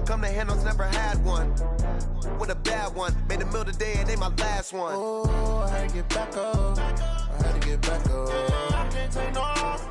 Come to handles, never had one. With a bad one, made a meal today and they my last one. Oh, I had to get back up. I had to get back up. I can't take no loss.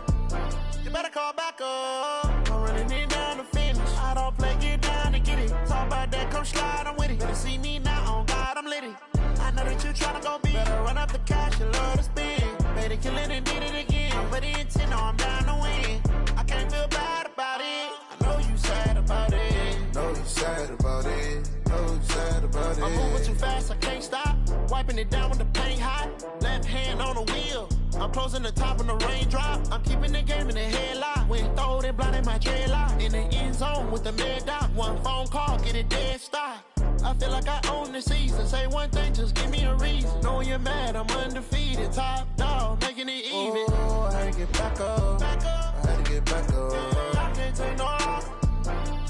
You better call back up. I'm running it down to finish. I don't play, get down to get it. Talk about that, come slide, I'm with it. Better see me now, on God, I'm litty. I know that you tryna go big. Better run up the cash, you love to spend. Better kill it and did it again. I'm with the intent, no, I'm down to win. I can't feel bad about it. I know you sad about it. Know you sad about it. Know you sad about it. I'm moving too fast, I can't stop. Wiping it down when the paint hot. Left hand on the wheel. I'm closing the top when the raindrop. I'm keeping the game in the headlock. When throw it, blinding my dreadlock. In the end zone with the mid dot. One phone call, get it dead stop. I feel like I own the season. Say one thing, just give me a reason. Knowing you're mad, I'm undefeated. Top dog, making it even. Oh, I had to get back up. I had to get back up. I can't take no loss.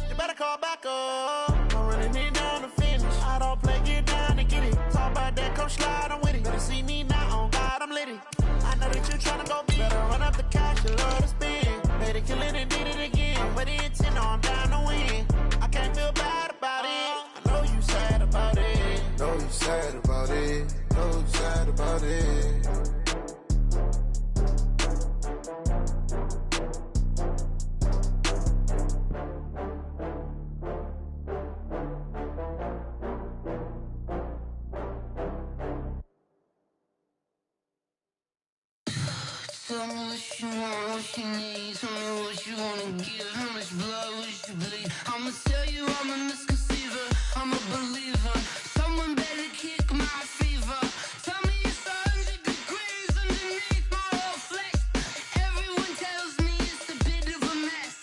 You better call back up. I'm running it down to finish. I don't play, get down to get it. Talk about that, come slide, I'm with it. Better see me now, on God, I'm litty. I know that you tryna go big. Better run up the cash, you love to spend. Better kill it and did it again. I'm with the intent, no, I'm down to win. I can't feel bad about it. I know you sad about it. Know you sad about it. Know you sad about it. Tell me what you want, what you need. Tell me what you wanna give. How much blood would you bleed? I'ma tell you I'm a misconceiver. I'm a believer. Someone better kick my fever. Tell me it's 100 degrees underneath my whole flesh. Everyone tells me it's a bit of a mess.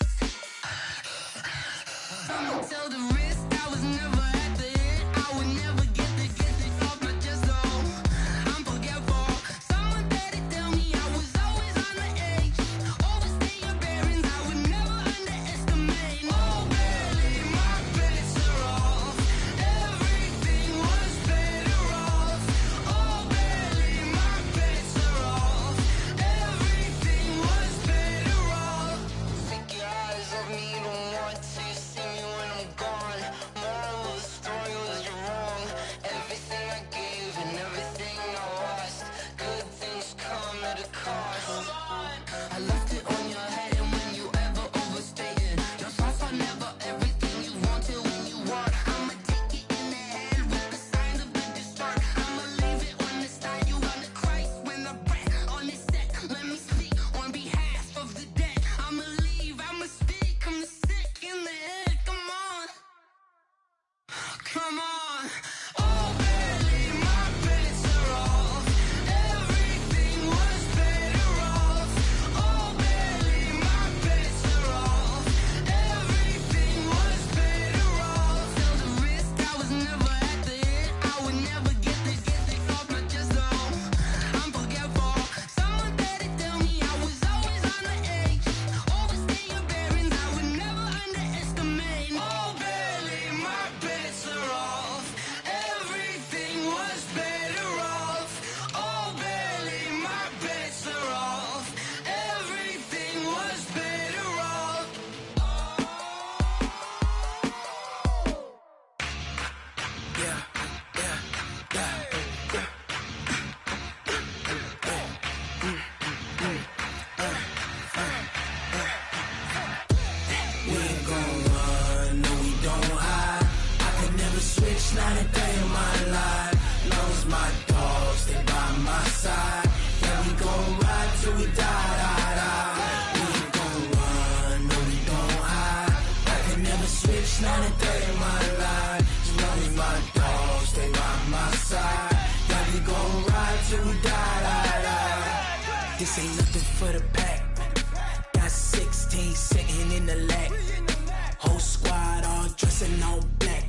I'ma tell the risk I was never at the end. I would never get this off my chest though. I'm forgetful. Someone better tell me I was always on the edge. Overstay your bearings, I would never underestimate. Oh, barely, my bets are off. Everything was better off. Oh, barely, my bets are off. Everything was better off. Take your eyes off me, don't want to see me when I'm gone. Moral of the story was you're wrong. Everything I gave and everything I lost. Good things come at a cost. I left it on your head, and when you ever overstay it, your thoughts are never everything you wanted when you want. I'ma take it in the head with the signs of the distort. I'ma leave it on the side. You on the Christ when the breath on this set. Let me speak on behalf of the dead. I'ma leave, I'ma speak. I'm sick in the head. Come on, come on. Oh, barely, my bets are off. Everything was better off. Oh, barely, my bets are off. Everything was better off. Tell the risk I was never at the end. I would never get this off my chest though. I'm forgetful. Someone better tell me I was always on the edge. Overstay your bearings, I would never underestimate. Oh, barely, my bets are off. Everything was better off. Oh, barely, my bets are off. Everything was better off. We ain't gon' run, no we don't hide. I could never switch, not a day in my life. Long as my dogs stay by my side. Yeah, we gon' ride till we die, die, die. We ain't gon' run, no we don't hide. I could never switch, not a day in my life. As long as my dogs stay by my side. Yeah, we gon' ride till we die, die, die. This ain't nothing for the pack. Got 16 sitting in the lap. Whole squad all dressed in all black.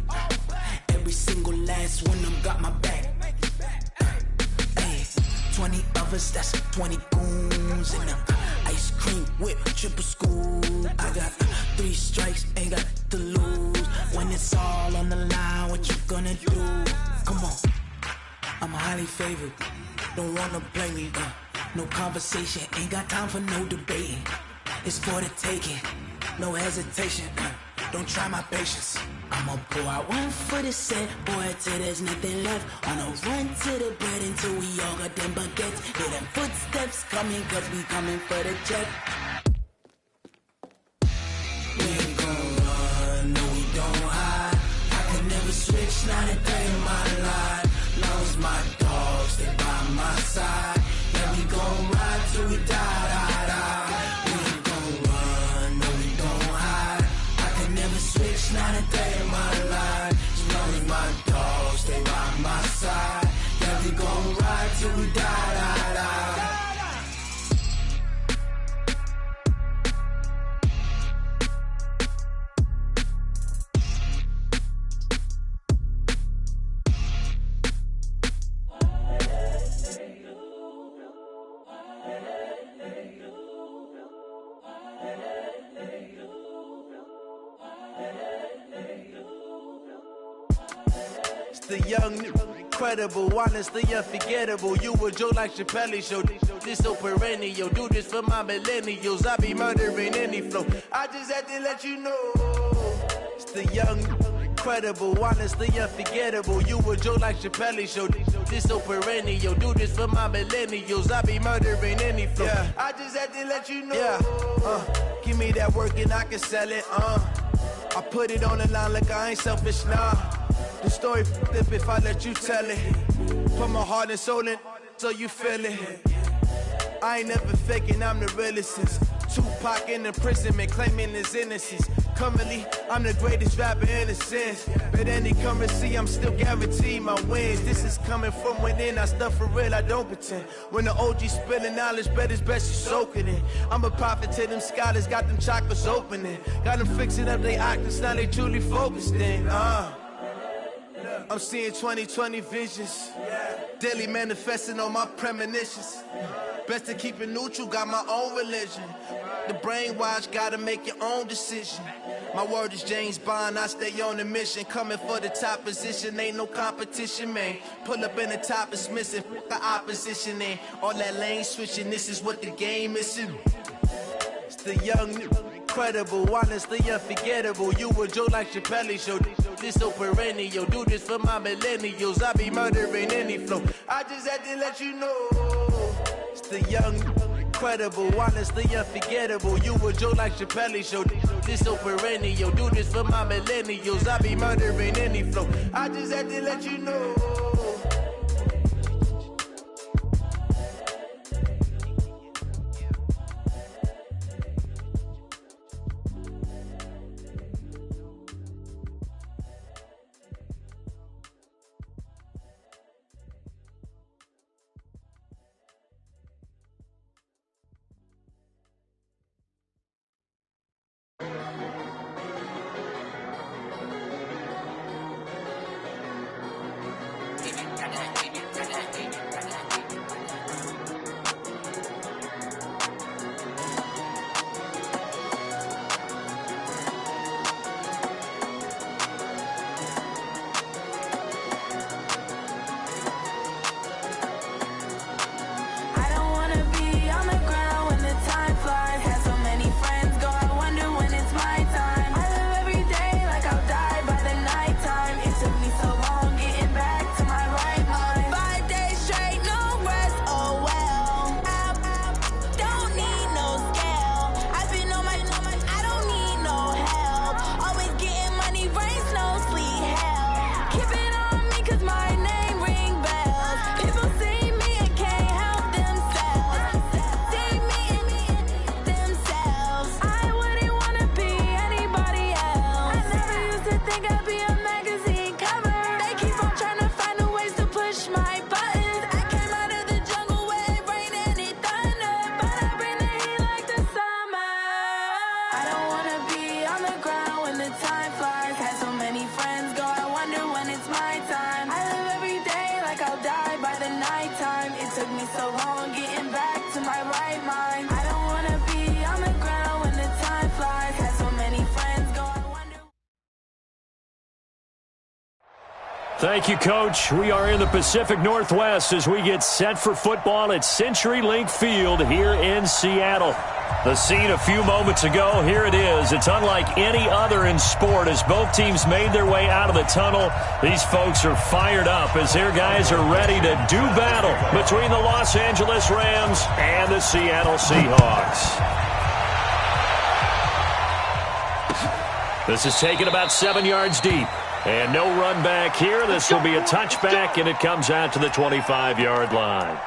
Every single last one of them got my back. Hey, 20 of us, that's 20 goons in the ice cream whip, triple scoop. I got 3 strikes, ain't got to lose. When it's all on the line, what you gonna do? Come on, I'm highly favored. Don't wanna play me, no conversation, ain't got time for no debating. It's for the taking, no hesitation. Don't try my patience. I'ma pour out one for the set, boy, till there's nothing left. On a run to the bread until we all got them baguettes. Hear them footsteps coming, cause we coming for the check. We ain't gon' run, no, we don't hide. I could never switch, not a day in my life. Long as my dogs stay by my side. Yeah, we gon' ride till we die, die, die. We ain't gon' run, no, we don't hide. I could never switch, not a day in my life. As long as my dogs stay by my side. Yeah, we gon' ride till we die, die, die. The young, incredible, honestly unforgettable. You a Joe like Chappelle show. This so perennial. Do this for my millennials. I be murdering any flow. I just had to let you know. It's the young, incredible, honestly unforgettable. You a Joe like Chappelle show. This so perennial. Do this for my millennials. I be murdering any flow. Yeah. I just had to let you know. Yeah. Give me that work and I can sell it. I put it on the line like I ain't selfish, nah. The story flip if I let you tell it. Put my heart and soul in so you feel it. I ain't never faking, I'm the realest since Tupac in imprisonment, claiming his innocence. Currently, I'm the greatest rapper in a sense. But any currency, I'm still guaranteed my wins. This is coming from within, I stuff for real, I don't pretend. When the OG spilling knowledge, bet it's best you soak it in. I'm a prophet to them scholars, got them chakras opening. Got them fixing up they octaves, now they truly focused in. I'm seeing 2020 visions. Daily manifesting on my premonitions. Best to keep it neutral, got my own religion. The brainwash, gotta make your own decision. My word is James Bond, I stay on the mission. Coming for the top position, ain't no competition, man. Pull up in the top, it's missing, the opposition ain't. All that lane switching, this is what the game is. It's the young, incredible, honestly unforgettable. You a Joe like Chappelle show. This so perennial. Do this for my millennials. I be murdering any flow. I just had to let you know. It's the young, incredible, honestly unforgettable. You a Joe like Chappelle show. This so perennial. Do this for my millennials. I be murdering any flow. I just had to let you know. Thank you, Coach. We are in the Pacific Northwest as we get set for football at CenturyLink Field here in Seattle. The scene a few moments ago, here it is. It's unlike any other in sport as both teams made their way out of the tunnel. These folks are fired up as their guys are ready to do battle between the Los Angeles Rams and the Seattle Seahawks. This is taken about 7 yards deep. And no run back here. This will be a touchback, and it comes out to the 25-yard line.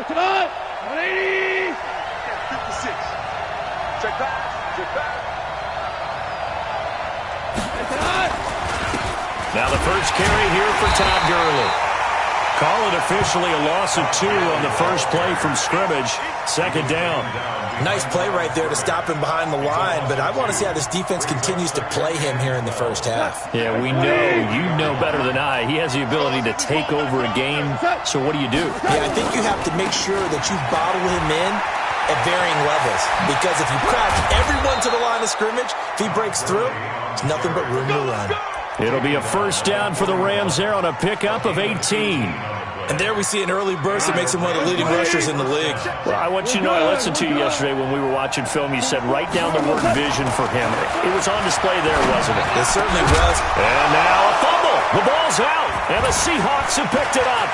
Tonight, 180. 56. Check back. Now the first carry here for Todd Gurley. Call it officially a loss of 2 on the first play from scrimmage. Second down. Nice play right there to stop him behind the line, but I want to see how this defense continues to play him here in the first half. Yeah, we know. You know better than I. He has the ability to take over a game. So what do you do? Yeah, I think you have to make sure that you bottle him in at varying levels, because if you crash everyone to the line of scrimmage, if he breaks through, it's nothing but room to run. It'll be a first down for the Rams there on a pickup of 18. And there we see an early burst that makes him one of the leading rushers in the league. Well, I want you to know, I listened to you yesterday when we were watching film. You said write down the word vision for him. It was on display there, wasn't it? It certainly was. And now a fumble. The ball's out, and the Seahawks have picked it up.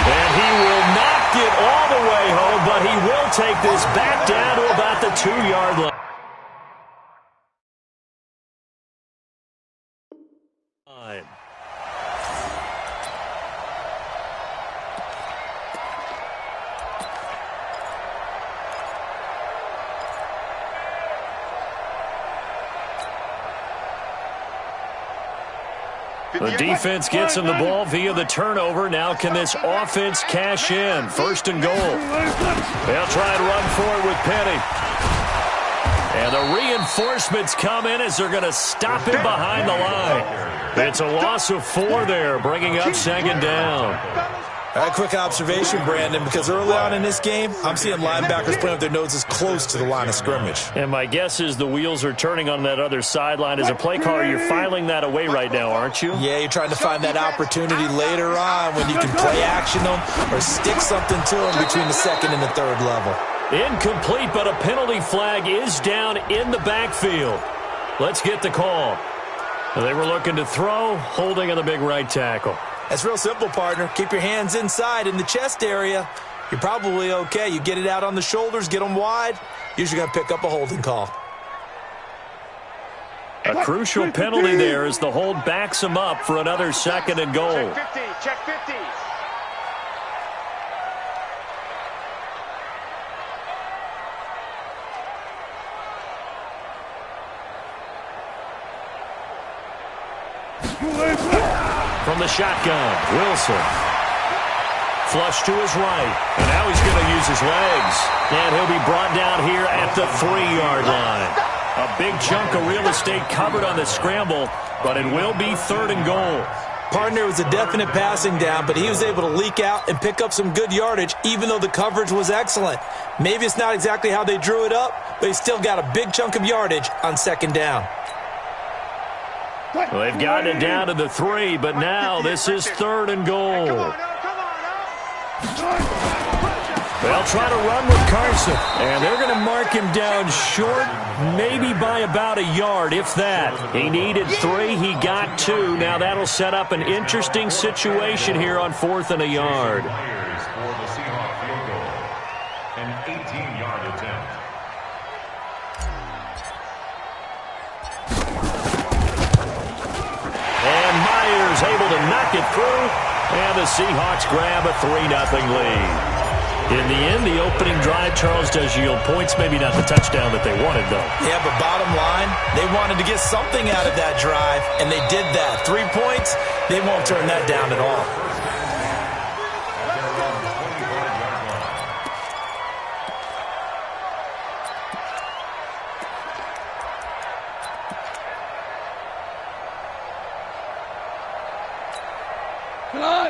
And he will not get all the way home, but he will take this back down to about the 2-yard line. The defense gets him the ball via the turnover. Now can this offense cash in? First and goal. They'll try and run forward with Penny. And the reinforcements come in as they're going to stop him behind the line. It's a loss of 4 there, bringing up second down. A quick observation, Brandon, because early on in this game, I'm seeing linebackers playing with their noses close to the line of scrimmage. And my guess is the wheels are turning on that other sideline. As a play caller, you're filing that away right now, aren't you? Yeah, you're trying to find that opportunity later on when you can play action them or stick something to them between the second and the third level. Incomplete, but a penalty flag is down in the backfield. Let's get the call. They were looking to throw, holding on the big right tackle. That's real simple, partner. Keep your hands inside in the chest area. You're probably okay. You get it out on the shoulders, get them wide. Usually going to pick up a holding call. A crucial penalty there as the hold backs him up for another second and goal. Check 50. Check 50. From the shotgun, Wilson. Flush to his right, and now he's going to use his legs. And he'll be brought down here at the 3-yard line. A big chunk of real estate covered on the scramble, but it will be third and goal. Partner, was a definite passing down, but he was able to leak out and pick up some good yardage, even though the coverage was excellent. Maybe it's not exactly how they drew it up, but he still got a big chunk of yardage on second down. Well, they've gotten it down to the 3, but now this is third and goal. They'll try to run with Carson, and they're going to mark him down short, maybe by about a yard, if that. He needed 3, he got 2. Now that'll set up an interesting situation here on 4th and a yard. For the Seahawks field goal, an 18-yard attempt. And Myers able to knock it through, and the Seahawks grab a 3-0 lead. In the end, the opening drive, Charles, does yield points. Maybe not the touchdown that they wanted, though. Yeah, but bottom line, they wanted to get something out of that drive, and they did that. 3 points, they won't turn that down at all.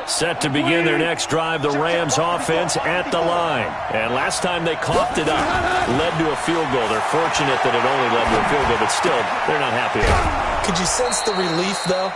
Set to begin their next drive, the Rams offense at the line. And last time they coughed it up, led to a field goal. They're fortunate that it only led to a field goal, but still, they're not happy about it. Could you sense the relief, though,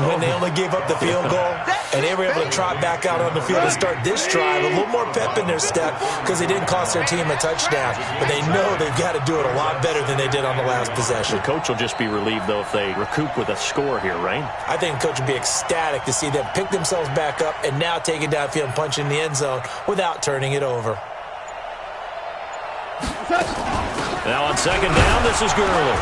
when they only gave up the field goal and they were able to trot back out on the field and start this drive? A little more pep in their step because they didn't cost their team a touchdown, but they know they've got to do it a lot better than they did on the last possession. The coach will just be relieved, though, if they recoup with a score here, right? I think the coach would be ecstatic to see them pick themselves back up and now take it downfield and punch in the end zone without turning it over. Now on second down, this is Gurley.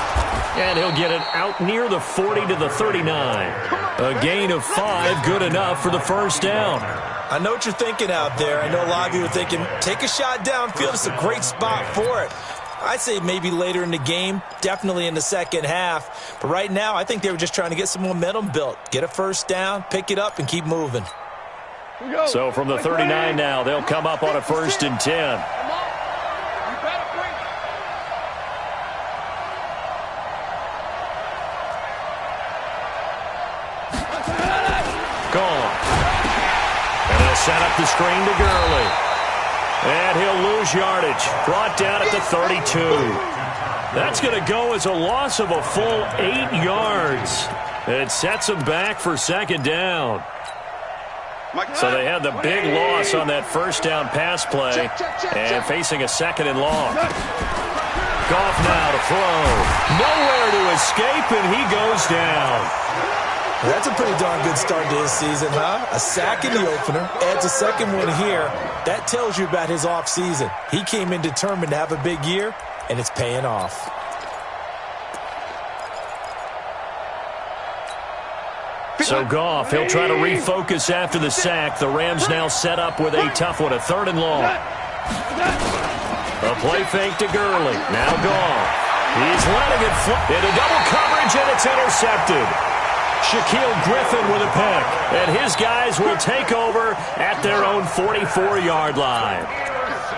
And he'll get it out near the 40 to the 39. A gain of 5, good enough for the first down. I know what you're thinking out there. I know a lot of you are thinking, take a shot downfield. It's a great spot for it. I'd say maybe later in the game, definitely in the second half. But right now, I think they were just trying to get some momentum built. Get a first down, pick it up, and keep moving. So from the 39 now, they'll come up on a 1st and 10. Gone. And they'll set up the screen to Gurley. And he'll lose yardage. Brought down at the 32. That's going to go as a loss of a full 8 yards. It sets them back for second down. So they had the big loss on that first down pass play and facing a second and long. Goff now to throw. Nowhere to escape, and he goes down. That's a pretty darn good start to his season, huh? A sack in the opener, adds a second one here. That tells you about his offseason. He came in determined to have a big year, and it's paying off. So Goff, he'll try to refocus after the sack. The Rams now set up with a tough one, a 3rd and long. A play fake to Gurley. Now Goff. He's letting it fly into double coverage, and it's intercepted. Shaquille Griffin with a pick, and his guys will take over at their own 44-yard line.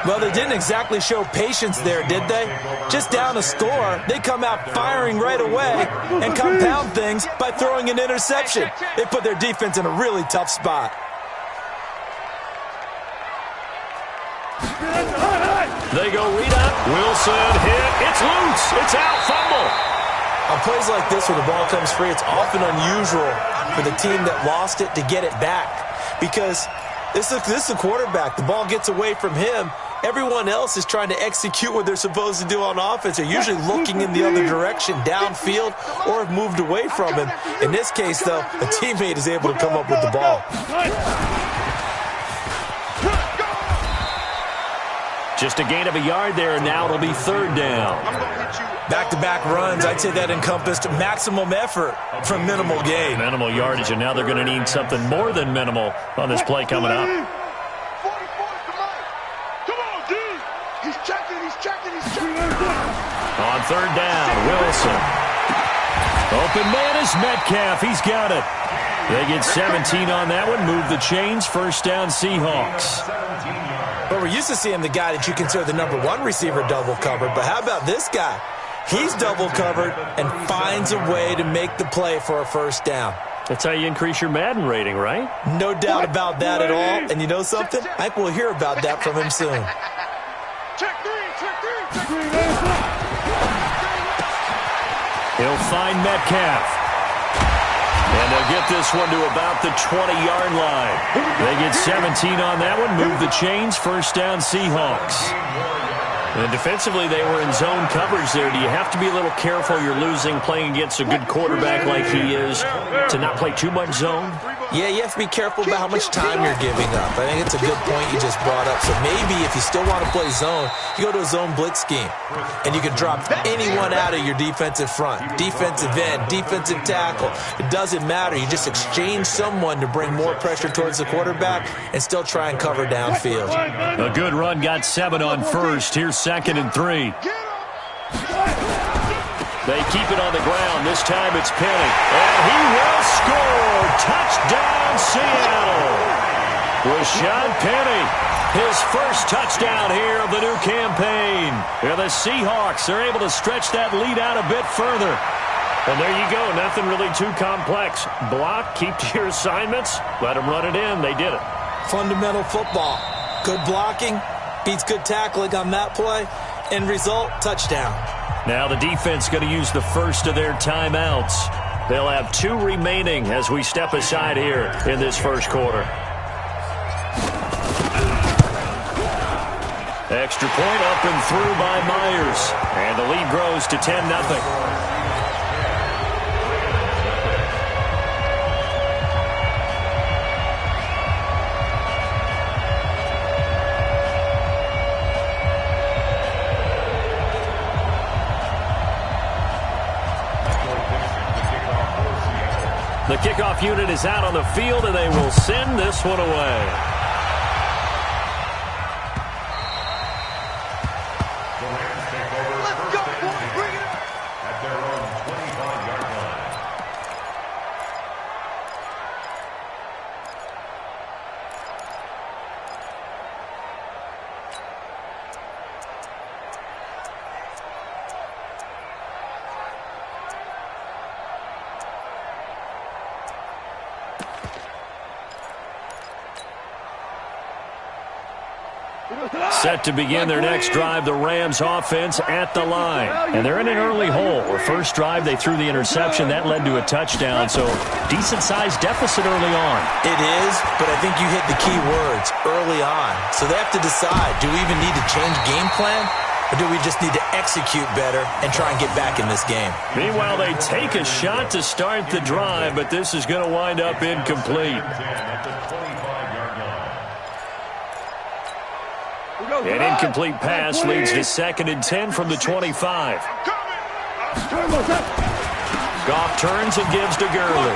Well, they didn't exactly show patience there, did they? Just down a score, they come out firing right away and compound things by throwing an interception. They put their defense in a really tough spot. They go read up. Wilson hit. It's loose. It's out. Fumble. On plays like this where the ball comes free, it's often unusual for the team that lost it to get it back because this is a quarterback. The ball gets away from him. Everyone else is trying to execute what they're supposed to do on offense. They're usually looking in the other direction, downfield, or have moved away from him. In this case, though, a teammate is able to come up with the ball. Just a gain of a yard there, and now it'll be 3rd down. Back-to-back runs, I'd say that encompassed maximum effort from minimal gain. Minimal yardage, and now they're going to need something more than minimal on this play coming up. 44, come on, dude. He's checking. On 3rd down, Wilson. Open man is Metcalf. He's got it. They get 17 on that one. Move the chains. 1st down, Seahawks. But we're used to seeing the guy that you consider the #1 receiver double covered. But how about this guy? He's double covered and finds a way to make the play for a 1st down. That's how you increase your Madden rating, right? No doubt about that at all. And you know something? I think we'll hear about that from him soon. He'll find Metcalf. And they'll get this one to about the 20-yard line. They get 17 on that one. Move the chains. 1st down, Seahawks. And defensively, they were in zone coverage there. Do you have to be a little careful? You're losing playing against a good quarterback like he is to not play too much zone? Yeah, you have to be careful about how much time you're giving up. I think it's a good point you just brought up. So maybe if you still want to play zone, you go to a zone blitz scheme. And you can drop anyone out of your defensive front. Defensive end, defensive tackle. It doesn't matter. You just exchange someone to bring more pressure towards the quarterback and still try and cover downfield. A good run got 7 on 1st. Here's 2nd and 3. They keep it on the ground. This time it's Penny. And he will score. Touchdown, Seattle. Rashad Penny, his first touchdown here of the new campaign. And the Seahawks are able to stretch that lead out a bit further. And there you go. Nothing really too complex. Block, keep to your assignments, let them run it in. They did it. Fundamental football. Good blocking beats good tackling on that play. End result, touchdown. Now the defense going to use the first of their timeouts. They'll have 2 remaining as we step aside here in this first quarter. Extra point up and through by Myers. And the lead grows to 10-0. The kickoff unit is out on the field, and they will send this one away. Let's go, boys. Bring it up. At their own 25-yard line. Set to begin their next drive, the Rams offense at the line. And they're in an early hole. The first drive, they threw the interception. That led to a touchdown, so decent-sized deficit early on. It is, but I think you hit the key words, early on. So they have to decide, do we even need to change game plan? Or do we just need to execute better and try and get back in this game? Meanwhile, they take a shot to start the drive, but this is going to wind up incomplete. An incomplete pass leads to 2nd and 10 from the 25. Goff turns and gives to Gurley.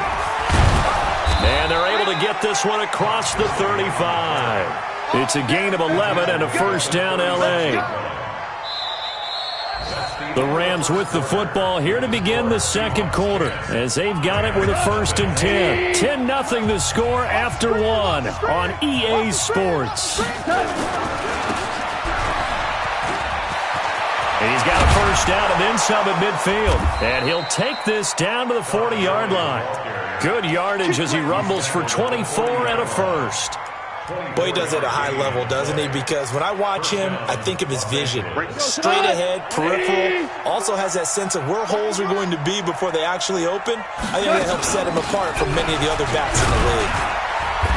And they're able to get this one across the 35. It's a gain of 11 and a first down, L.A. The Rams with the football here to begin the second quarter as they've got it with a 1st and 10. 10-0 the score after 1 on EA Sports. And he's got a first down and then some at midfield. And he'll take this down to the 40-yard line. Good yardage as he rumbles for 24 and a first. Boy, he does it at a high level, doesn't he? Because when I watch him, I think of his vision. Straight ahead, peripheral. Also has that sense of where holes are going to be before they actually open. I think that helps set him apart from many of the other backs in the league.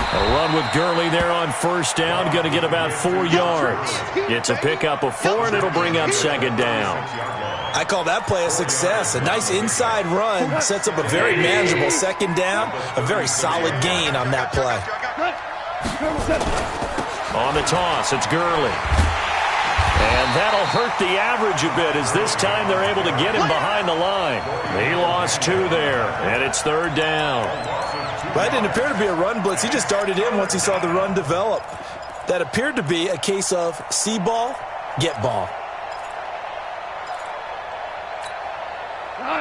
A run with Gurley there on first down. Going to get about 4 yards. It's a pickup of 4, and it'll bring up 2nd down. I call that play a success. A nice inside run sets up a very manageable 2nd down. A very solid gain on that play. On the toss, it's Gurley. And that'll hurt the average a bit as this time they're able to get him behind the line. He lost 2 there, and it's 3rd down. That didn't appear to be a run blitz. He just darted in once he saw the run develop. That appeared to be a case of see ball, get ball.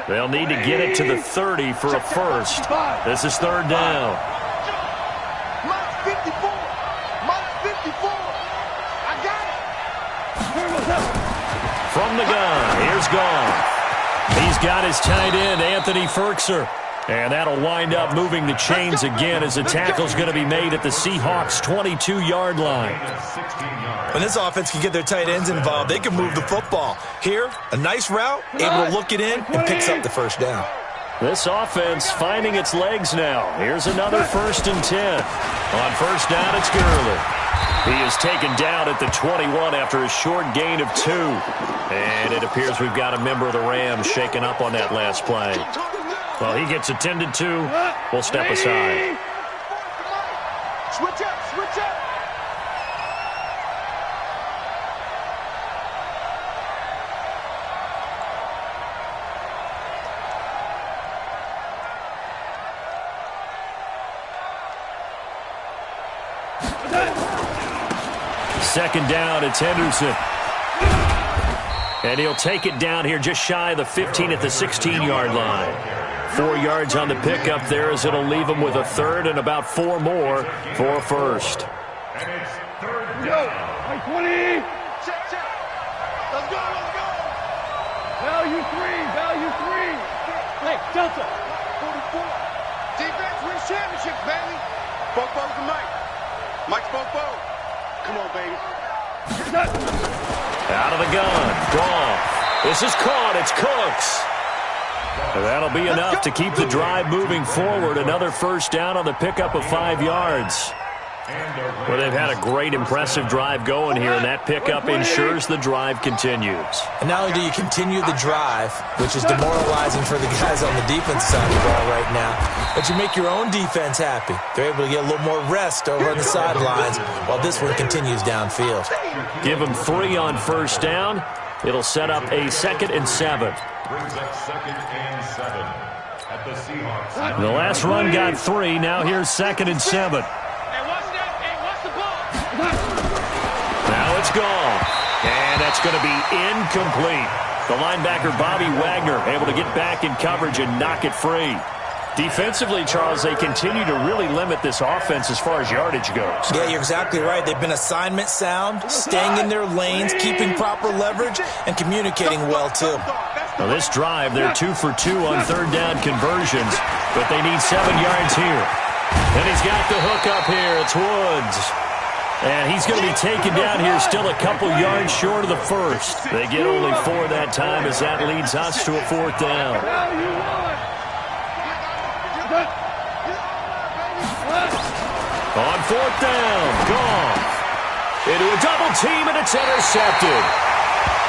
They'll need to get it to the 30 for a first. This is 3rd down. Minus 54. Minus 54. I got it. From the gun, here's Goff. He's got his tight end, Anthony Ferkser. And that'll wind up moving the chains again as the tackle's going to be made at the Seahawks' 22-yard line. When this offense can get their tight ends involved, they can move the football. Here, a nice route, able to look it in, and picks up the first down. This offense finding its legs now. Here's another 1st and 10. On first down, it's Gurley. He is taken down at the 21 after a short gain of 2. And it appears we've got a member of the Rams shaken up on that last play. Well, he gets attended to. We'll step aside. Switch up, switch up. Second down, it's Henderson. And he'll take it down here just shy of the 15 at the 16-yard line. 4 yards on the pickup there as it'll leave him with a 3rd and about 4 more for a first. And it's 3rd down. 20. Check, check. Let's go, let's go. Value 3, value 3. Hey, Defense wins championships, baby. Bofo's the Mike. Mike's Bofo. Come on, baby. Out of the gun. Goff. This is caught. It's Cooks. That'll be enough to keep the drive moving forward. Another first down on the pickup of 5 yards. Well, they've had a great, impressive drive going here, and that pickup ensures the drive continues. And not only do you continue the drive, which is demoralizing for the guys on the defense side of the ball right now, but you make your own defense happy. They're able to get a little more rest over on the sidelines while this one continues downfield. Give them 3 on first down. It'll set up a 2nd and 7. Brings up 2nd and 7 at the Seahawks. The last run got 3. Now here's 2nd and 7. Now it's gone. And that's going to be incomplete. The linebacker, Bobby Wagner, able to get back in coverage and knock it free. Defensively, Charles, they continue to really limit this offense as far as yardage goes. Yeah, you're exactly right. They've been assignment sound, staying in their lanes, keeping proper leverage, and communicating well, too. Now this drive, they're 2 for 2 on third down conversions, but they need 7 yards here. And he's got the hook up here. It's Woods. And he's going to be taken down here, still a couple yards short of the first. They get only 4 that time as that leads us to a 4th down. On 4th down, Goff into a double team, and it's intercepted.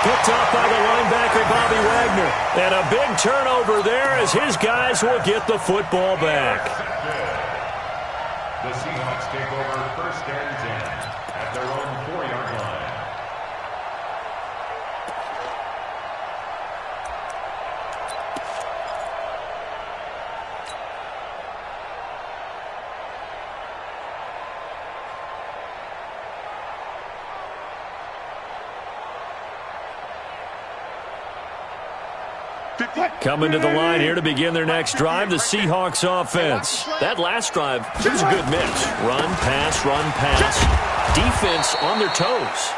Picked off by the linebacker, Bobby Wagner. And a big turnover there as his guys will get the football back. The Seahawks take over 1st and 10 at their own 4-yard line. Coming to the line here to begin their next drive, the Seahawks offense. That last drive, it was a good mix. Run, pass, defense on their toes.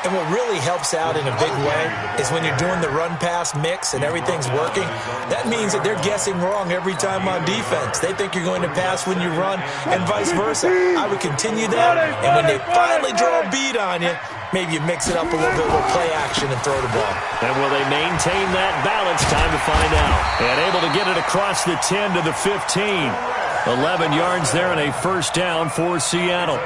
And what really helps out in a big way is when you're doing the run-pass mix and everything's working, that means that they're guessing wrong every time on defense. They think you're going to pass when you run and vice versa. I would continue that, and when they finally draw a beat on you, maybe you mix it up a little bit with play action and throw the ball. And will they maintain that balance? Time to find out. And able to get it across the 10 to the 15. 11 yards there and a first down for Seattle.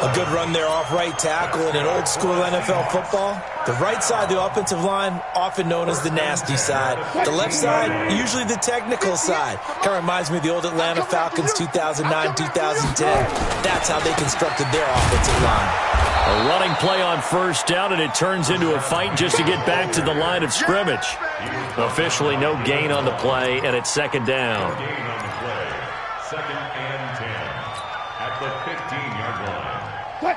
A good run there off right tackle in an old school NFL football. The right side of the offensive line, often known as the nasty side. The left side, usually the technical side. Kind of reminds me of the old Atlanta Falcons 2009-2010. That's how they constructed their offensive line. A running play on first down, and it turns into a fight just to get back to the line of scrimmage. Officially no gain on the play, and it's 2nd down. Gain on the play. 2nd and 10 at the 15-yard line.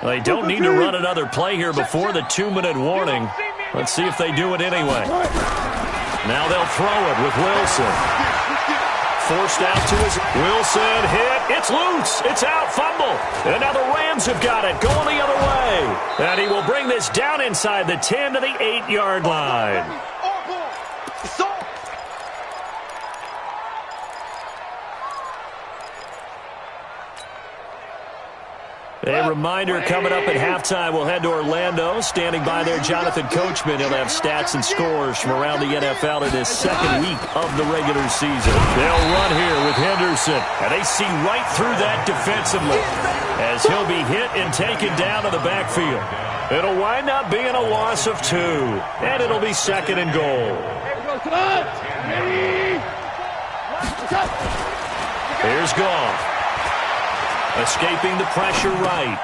They don't need to run another play here before the 2-minute warning. Let's see if they do it anyway. Now they'll throw it with Wilson. Forced out to his Wilson hit. It's loose. It's out. Fumble. And now the Rams have got it. Going the other way. And he will bring this down inside the 10 to the 8-yard line. A reminder coming up at halftime, we'll head to Orlando. Standing by there, Jonathan Coachman. He'll have stats and scores from around the NFL in his 2nd week of the regular season. They'll run here with Henderson, and they see right through that defensively as he'll be hit and taken down to the backfield. It'll wind up being a loss of 2, and it'll be 2nd and goal. Here's Goff. Escaping the pressure right.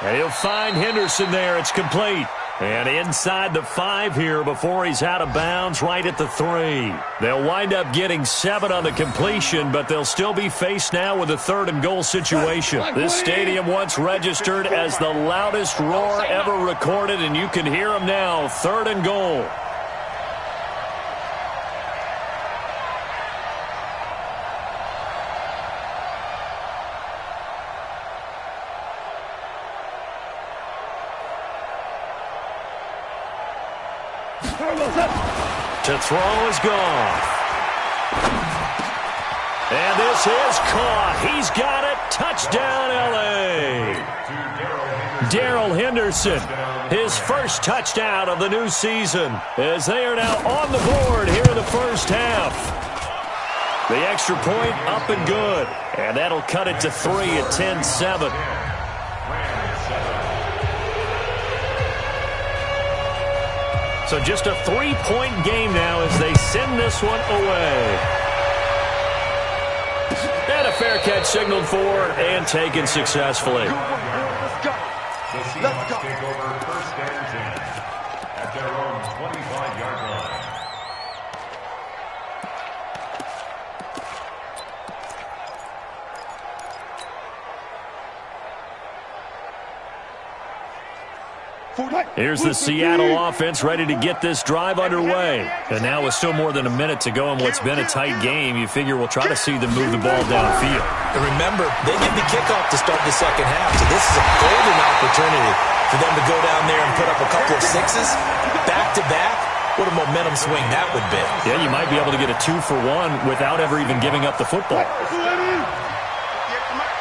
And he'll find Henderson there. It's complete. And inside the 5 here before he's out of bounds right at the 3. They'll wind up getting 7 on the completion, but they'll still be faced now with a 3rd and goal situation. This stadium once registered as the loudest roar ever recorded, and you can hear them now. 3rd and goal. To throw is Goff. This is caught. He's got it. Touchdown, L.A. Darrell Henderson, his first touchdown of the new season, as they are now on the board here in the first half. The extra point up and good, and that'll cut it to 3 at 10-7. So just a 3-point game now as they send this one away. And a fair catch signaled for and taken successfully. The Seahawks take over first and 10 at their own 25-yard line. Here's the Seattle offense ready to get this drive underway. And now with still more than a minute to go in what's been a tight game, you figure we'll try to see them move the ball downfield. And remember, they get the kickoff to start the second half, so this is a golden opportunity for them to go down there and put up a couple of sixes back-to-back. What a momentum swing that would be. Yeah, you might be able to get a 2-for-1 without ever even giving up the football.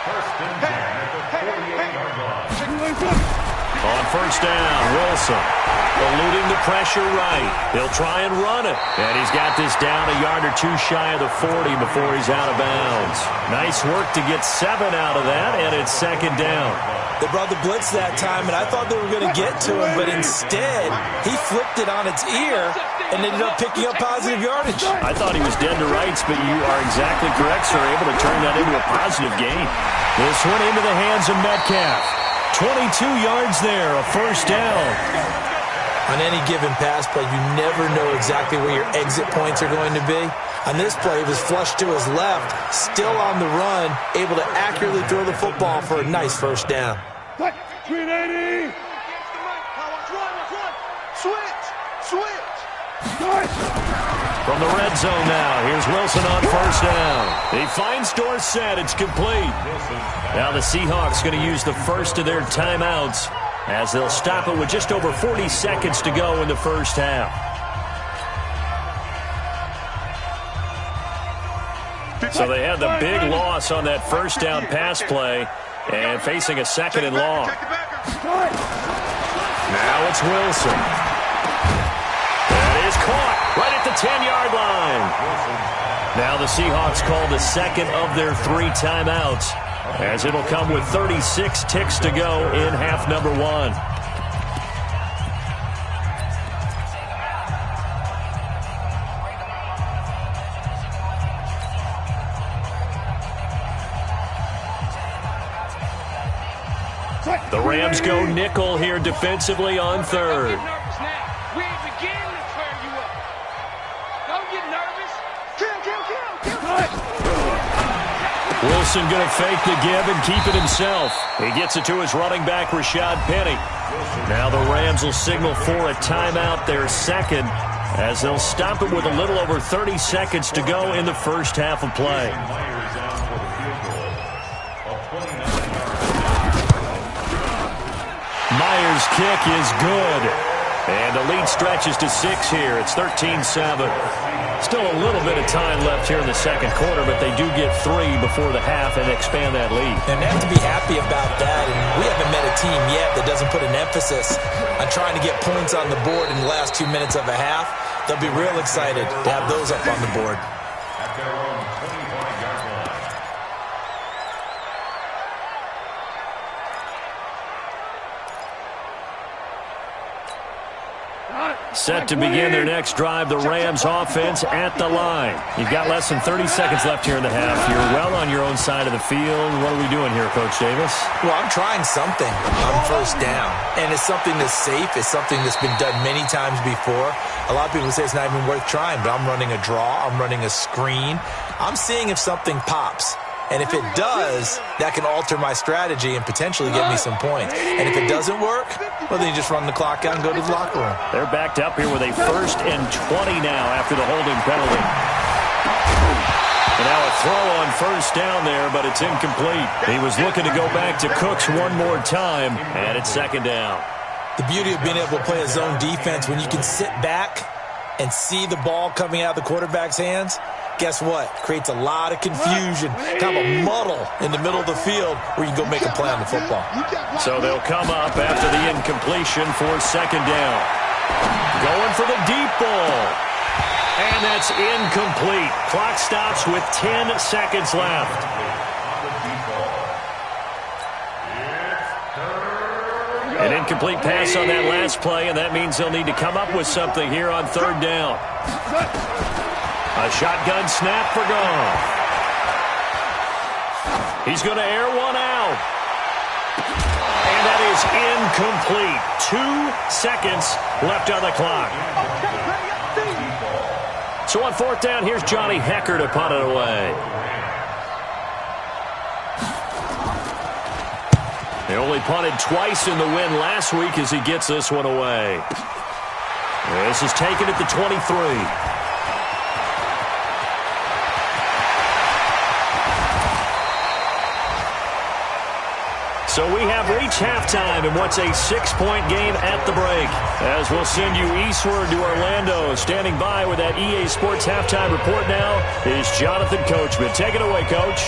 First and 10 at the 48-yard line. On first down, Wilson eluding the pressure right. He'll try and run it. And he's got this down a yard or two shy of the 40 before he's out of bounds. Nice work to get 7 out of that, and it's second down. They brought the blitz that time, and I thought they were going to get to him, but instead, he flipped it on its ear and ended up picking up positive yardage. I thought he was dead to rights, but you are exactly correct, sir. Able to turn that into a positive gain. This one into the hands of Metcalf. 22 yards there, a first down. On any given pass play, you never know exactly where your exit points are going to be. On this play, it was flushed to his left, still on the run, able to accurately throw the football for a nice first down. 380. Switch. From the red zone now, here's Wilson on first down. He finds Dorsett. It's complete. Now the Seahawks going to use the first of their timeouts as they'll stop it with just over 40 seconds to go in the first half. So they had the big loss on that first down pass play and facing a second and long. Now it's Wilson. That is caught right at the 10-yard line. Now the Seahawks call the second of their 3 timeouts as it'll come with 36 ticks to go in half number 1. The Rams go nickel here defensively on third. Wilson going to fake the give and keep it himself. He gets it to his running back, Rashad Penny. Now the Rams will signal for a timeout, their second, as they'll stop it with a little over 30 seconds to go in the first half of play. Myers' kick is good. And the lead stretches to 6 here. It's 13-7. Still a little bit of time left here in the second quarter, but they do get 3 before the half and expand that lead. And they have to be happy about that. And we haven't met a team yet that doesn't put an emphasis on trying to get points on the board in the last 2 minutes of a half. They'll be real excited to have those up on the board. At their own 25-yard line. Set to begin their next drive, the Rams offense at the line. You've got less than 30 seconds left here in the half. You're well on your own side of the field. What are we doing here, Coach Davis? Well, I'm trying something on first down. And it's something that's safe. It's something that's been done many times before. A lot of people say it's not even worth trying, but I'm running a draw. I'm running a screen. I'm seeing if something pops. And if it does, that can alter my strategy and potentially get me some points. And if it doesn't work, well, then you just run the clock out and go to the locker room. They're backed up here with a 1st and 20 now after the holding penalty. And now a throw on first down there, but it's incomplete. He was looking to go back to Cooks one more time, and it's second down. The beauty of being able to play a zone defense when you can sit back and see the ball coming out of the quarterback's hands, guess what? Creates a lot of confusion, kind of a muddle in the middle of the field where you can go make a play on the football. So they'll come up after the incompletion for second down. Going for the deep ball. And that's incomplete. Clock stops with 10 seconds left. An incomplete pass on that last play, and that means they'll need to come up with something here on third down. A shotgun snap for Goff. He's going to air one out. And that is incomplete. 2 seconds left on the clock. So on fourth down, here's Johnny Hecker to punt it away. They only punted twice in the win last week as he gets this one away. This is taken at the 23. So we have reached halftime in what's a 6-point game at the break. As we'll send you eastward to Orlando. Standing by with that EA Sports halftime report now is Jonathan Coachman. Take it away, Coach.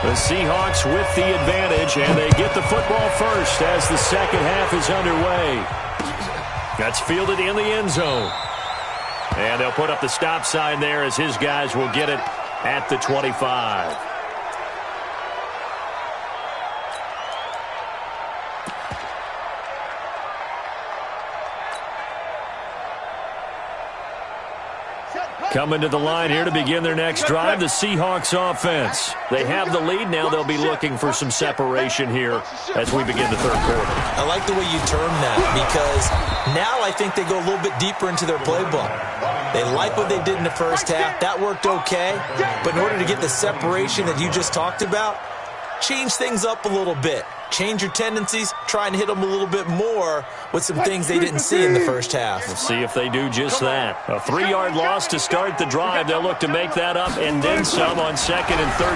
The Seahawks with the advantage, and they get the football first as the second half is underway. That's fielded in the end zone. And they'll put up the stop sign there as his guys will get it at the 25. Coming to the line here to begin their next drive, the Seahawks offense. They have the lead. Now they'll be looking for some separation here as we begin the third quarter. I like the way you term that because now I think they go a little bit deeper into their playbook. They like what they did in the first half. That worked okay. But in order to get the separation that you just talked about, change things up a little bit. Change your tendencies, try and hit them a little bit more with some things they didn't see in the first half. We'll see if they do just that. A 3-yard loss to start the drive. They'll look to make that up and then some on 2nd and 13.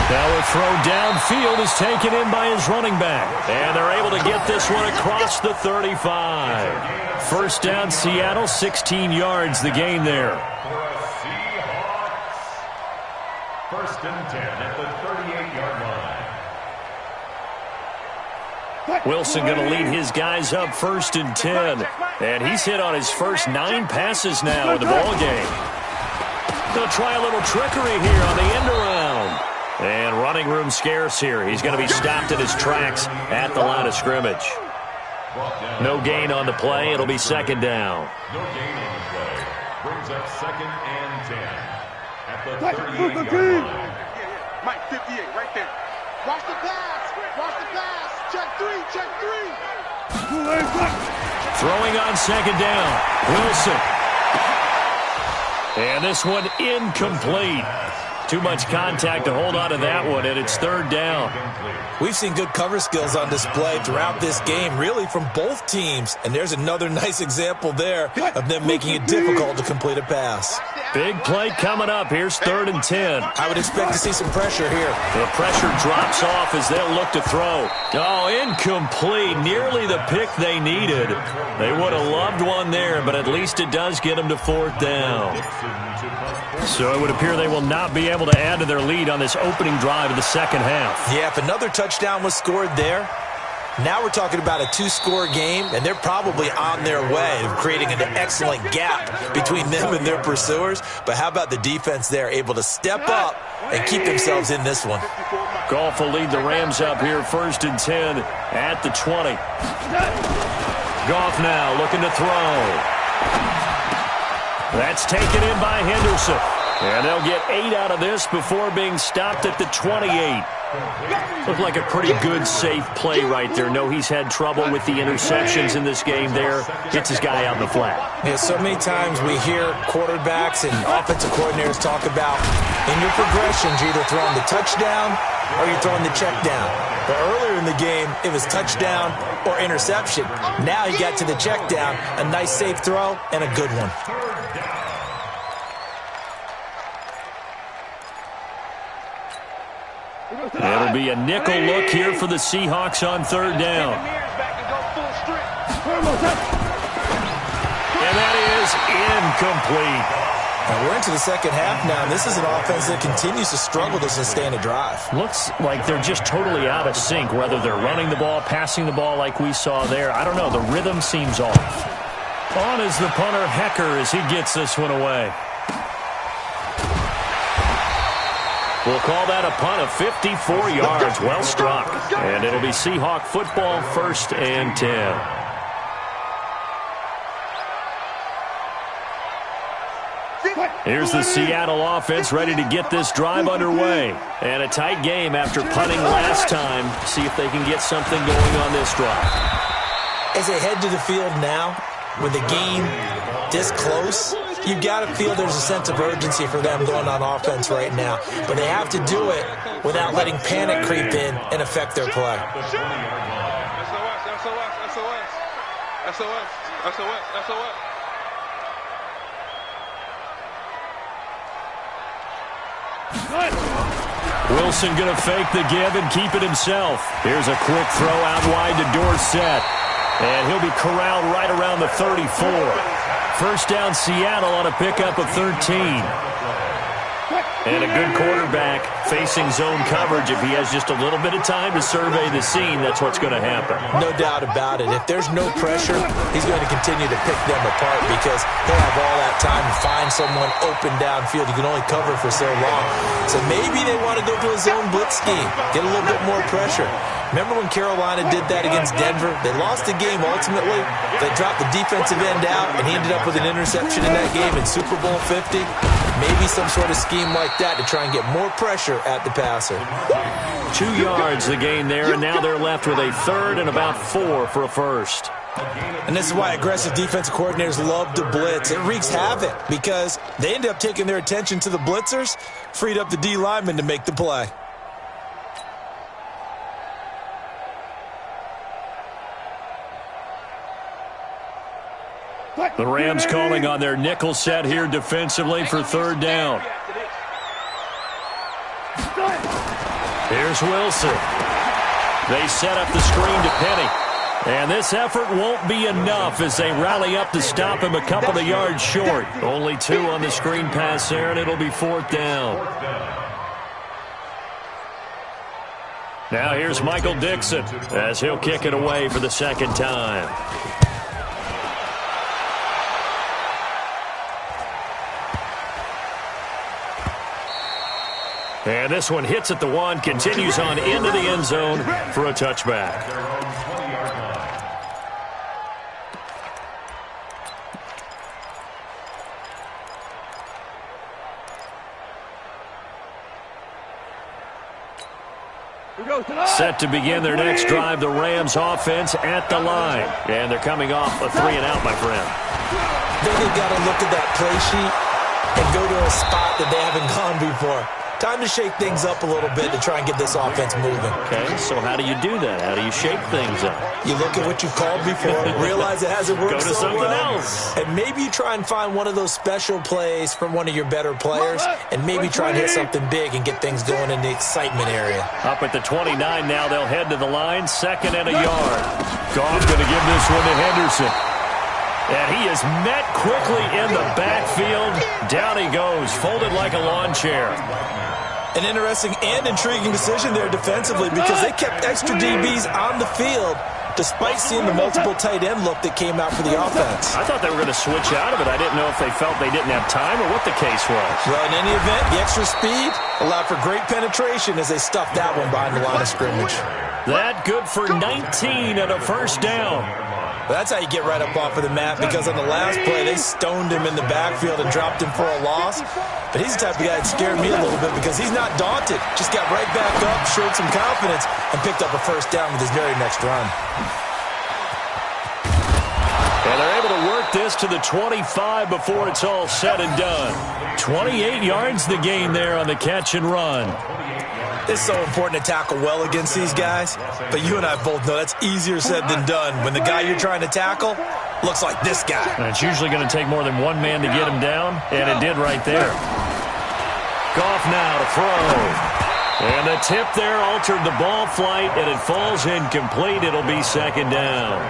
Now a throw downfield is taken in by his running back. And they're able to get this one across the 35. First down, Seattle, 16 yards the gain there. First and 10 at the 38-yard line. Wilson going to lead his guys up 1st and 10. And he's hit on his first 9 passes now in the ballgame. They'll try a little trickery here on the end around. And running room scarce here. He's going to be stopped in his tracks at the line of scrimmage. No gain on the play. It'll be second down. No gain on the play. Brings up 2nd and 10. At the 38-yard line. Mike, 58, right there. Watch the pass. Watch the pass. Check 3. Check 3. Throwing on second down. Wilson. And this one incomplete. Too much contact to hold on to that one, and it's third down. We've seen good cover skills on display throughout this game, really from both teams. And there's another nice example there of them making it difficult to complete a pass. Big play coming up. Here's 3rd and 10. I would expect to see some pressure here. The pressure drops off as they'll look to throw. Oh, incomplete. Nearly the pick they needed. They would have loved one there, but at least it does get them to 4th down. So it would appear they will not be able to add to their lead on this opening drive of the second half. Yeah, if another touchdown was scored there, now we're talking about a 2-score game, and they're probably on their way of creating an excellent gap between them and their pursuers. But how about the defense there, able to step up and keep themselves in this one? Goff will lead the Rams up here 1st and 10 at the 20. Goff now looking to throw. That's taken in by Henderson. And they'll get 8 out of this before being stopped at the 28. Looked like a pretty good, safe play right there. No, he's had trouble with the interceptions in this game there. Gets his guy out in the flat. Yeah, so many times we hear quarterbacks and offensive coordinators talk about in your progressions, you're either throwing the touchdown or you're throwing the check down. But earlier in the game, it was touchdown or interception. Now he got to the check down, a nice safe throw and a good one. It'll be a nickel look here for the Seahawks on 3rd down. incomplete. And we're into the second half now, and this is an offense that continues to struggle to sustain a drive. Looks like they're just totally out of sync, whether they're running the ball, passing the ball like we saw there. I don't know. The rhythm seems off. On is the punter, Hecker, as he gets this one away. We'll call that a punt of 54 yards. Well struck. And it'll be Seahawk football, 1st and 10. Here's the Seattle offense ready to get this drive underway. And a tight game after punting last time. See if they can get something going on this drive. As they head to the field now, with the game this close, you've got to feel there's a sense of urgency for them going on offense right now. But they have to do it without letting panic creep in and affect their play. SOS. Wilson going to fake the give and keep it himself. Here's a quick throw out wide to Dorsett. And he'll be corralled right around the 34. First down Seattle on a pickup of 13. And a good quarterback facing zone coverage. If he has just a little bit of time to survey the scene, that's what's going to happen. No doubt about it. If there's no pressure, he's going to continue to pick them apart because he'll have all that time to find someone open downfield. You can only cover for so long. So maybe they want to go to a zone blitz scheme, get a little bit more pressure. Remember when Carolina did that against Denver? They lost the game ultimately. They dropped the defensive end out, and he ended up with an interception in that game in Super Bowl 50. Maybe some sort of scheme like that to try and get more pressure at the passer. 2 yards the gain there, and now they're left with a 3rd and about 4 for a first. And this is why aggressive defensive coordinators love to blitz. It wreaks havoc because they end up taking their attention to the blitzers, freed up the D lineman to make the play. The Rams calling on their nickel set here defensively for 3rd down. Here's Wilson. They set up the screen to Penny. And this effort won't be enough as they rally up to stop him a couple of yards short. Only 2 on the screen pass there, and it'll be 4th down. Now here's Michael Dixon as he'll kick it away for the 2nd time. And this one hits at the 1, continues on into the end zone for a touchback. Set to begin their next drive, the Rams offense at the line. And they're coming off a 3 and out, my friend. Then they've got to look at that play sheet and go to a spot that they haven't gone before. Time to shake things up a little bit to try and get this offense moving. Okay, so how do you do that? How do you shake things up? You look at what you've called before, realize it hasn't worked Go to so something well, else. and maybe you try and find one of those special plays from one of your better players, and maybe try and hit something big and get things going in the excitement area. Up at the 29 now, they'll head to the line, 2nd and a yard. Goff going to give this one to Henderson. And he is met quickly in the backfield. Down he goes, folded like a lawn chair. An interesting and intriguing decision there defensively because they kept extra DBs on the field despite seeing the multiple tight end look that came out for the offense. I thought they were going to switch out of it. I didn't know if they felt they didn't have time or what the case was. Well, in any event, the extra speed allowed for great penetration as they stuffed that one behind the line of scrimmage. That good for 19 and a 1st down. Well, that's how you get right up off of the mat because on the last play, they stoned him in the backfield and dropped him for a loss. But he's the type of guy that scared me a little bit because he's not daunted. Just got right back up, showed some confidence, and picked up a 1st down with his very next run. And they're able to work this to the 25 before it's all said and done. 28 yards the gain there on the catch and run. It's so important to tackle well against these guys, but you and I both know that's easier said than done when the guy you're trying to tackle looks like this guy. And it's usually going to take more than one man to get him down, and it did right there. Goff now to throw. And the tip there altered the ball flight, and it falls incomplete. It'll be 2nd down.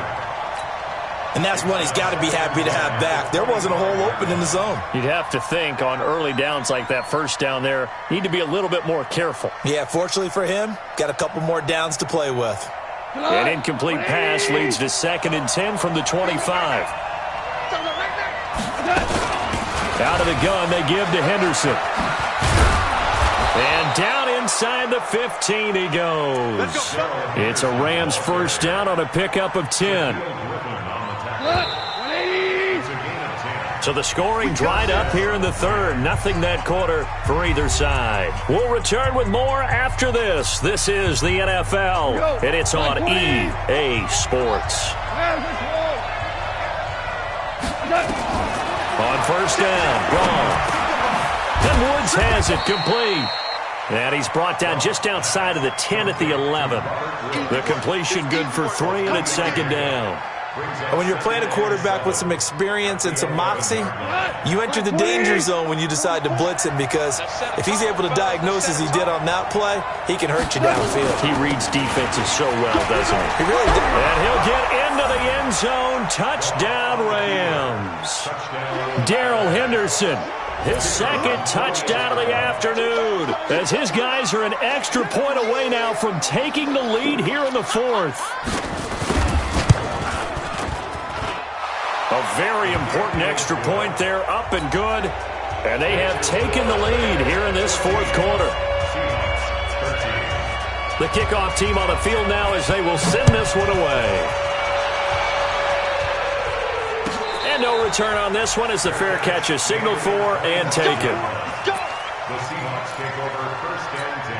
And that's one he's got to be happy to have back. There wasn't a hole open in the zone. You'd have to think on early downs like that first down there, need to be a little bit more careful. Yeah, fortunately for him, got a couple more downs to play with. An incomplete pass leads to 2nd and 10 from the 25. Out of the gun, they give to Henderson. And down inside the 15 he goes. It's a Rams first down on a pickup of 10. So the scoring dried up here in the third. Nothing that quarter for either side. We'll return with more after this. This is the NFL, and it's on EA Sports. On first down, wrong. And Woods has it complete. And he's brought down just outside of the 10 at the 11. The completion good for 3, and it's 2nd down. And when you're playing a quarterback with some experience and some moxie, you enter the danger zone when you decide to blitz him, because if he's able to diagnose as he did on that play, he can hurt you downfield. He reads defenses so well, doesn't he? He really does. And he'll get into the end zone. Touchdown, Rams. Darrell Henderson, his 2nd touchdown of the afternoon, as his guys are an extra point away now from taking the lead here in the 4th. A very important extra point there, up and good. And they have taken the lead here in this 4th quarter. The kickoff team on the field now as they will send this one away. And no return on this one as the fair catch is signaled for and taken. The Seahawks take over 1st and 10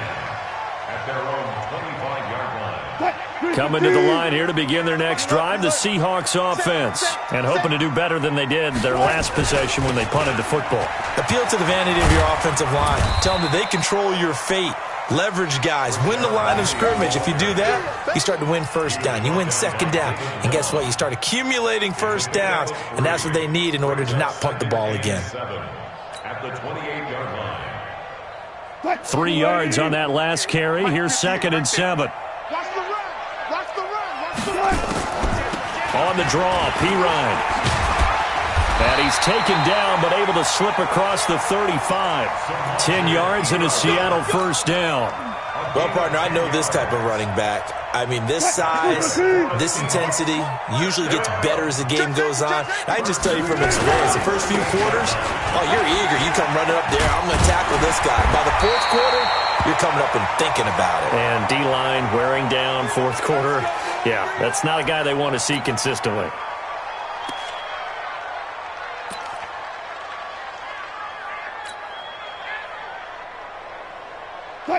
at their own 25-yard line. Coming to the line here to begin their next drive, the Seahawks offense. And hoping to do better than they did their last possession when they punted the football. Appeal to the vanity of your offensive line. Tell them that they control your fate. Leverage guys. Win the line of scrimmage. If you do that, you start to win first down. You win 2nd down. And guess what? You start accumulating first downs. And that's what they need in order to not punt the ball again. At the 28-yard line. 3 yards on that last carry. Here's 2nd and 7. On the draw, Pirine. And he's taken down, but able to slip across the 35. 10 yards and a Seattle first down. Well, partner, I know this type of running back. I mean, this size, this intensity usually gets better as the game goes on. I just tell you from experience, the first few quarters, oh, you're eager. You come running up there, I'm going to tackle this guy. By the 4th quarter, you're coming up and thinking about it. And D-line wearing down 4th quarter. Yeah, that's not a guy they want to see consistently.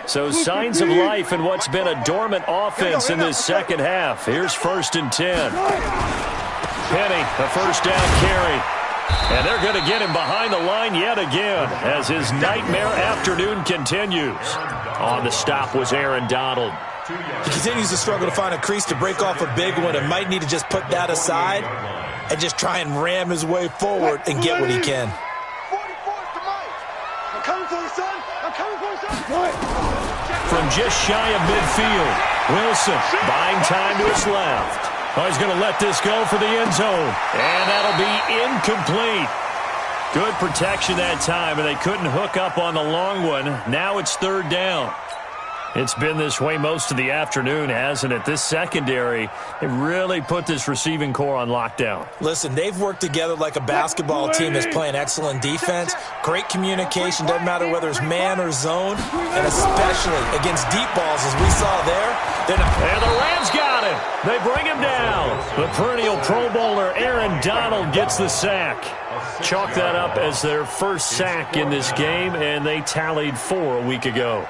So signs of life in what's been a dormant offense in this 2nd half. Here's 1st and 10. Penny, a first down carry. And they're going to get him behind the line yet again as his nightmare afternoon continues. On the stop was Aaron Donald. He continues to struggle to find a crease to break off a big one and might need to just put that aside and just try and ram his way forward and get what he can. I'm coming for you, son. I'm coming for you, son. From just shy of midfield, Wilson buying time to his left. Oh, he's going to let this go for the end zone. And that'll be incomplete. Good protection that time, and they couldn't hook up on the long one. Now it's 3rd down. It's been this way most of the afternoon, hasn't it? This secondary, they really put this receiving core on lockdown. Listen, they've worked together like a basketball team that's playing excellent defense. Great communication, doesn't matter whether it's man or zone, and especially against deep balls as we saw there. And the Rams got him. They bring him down. The perennial Pro Bowler Aaron Donald gets the sack. Chalk that up as their first sack in this game, and they tallied 4 a week ago.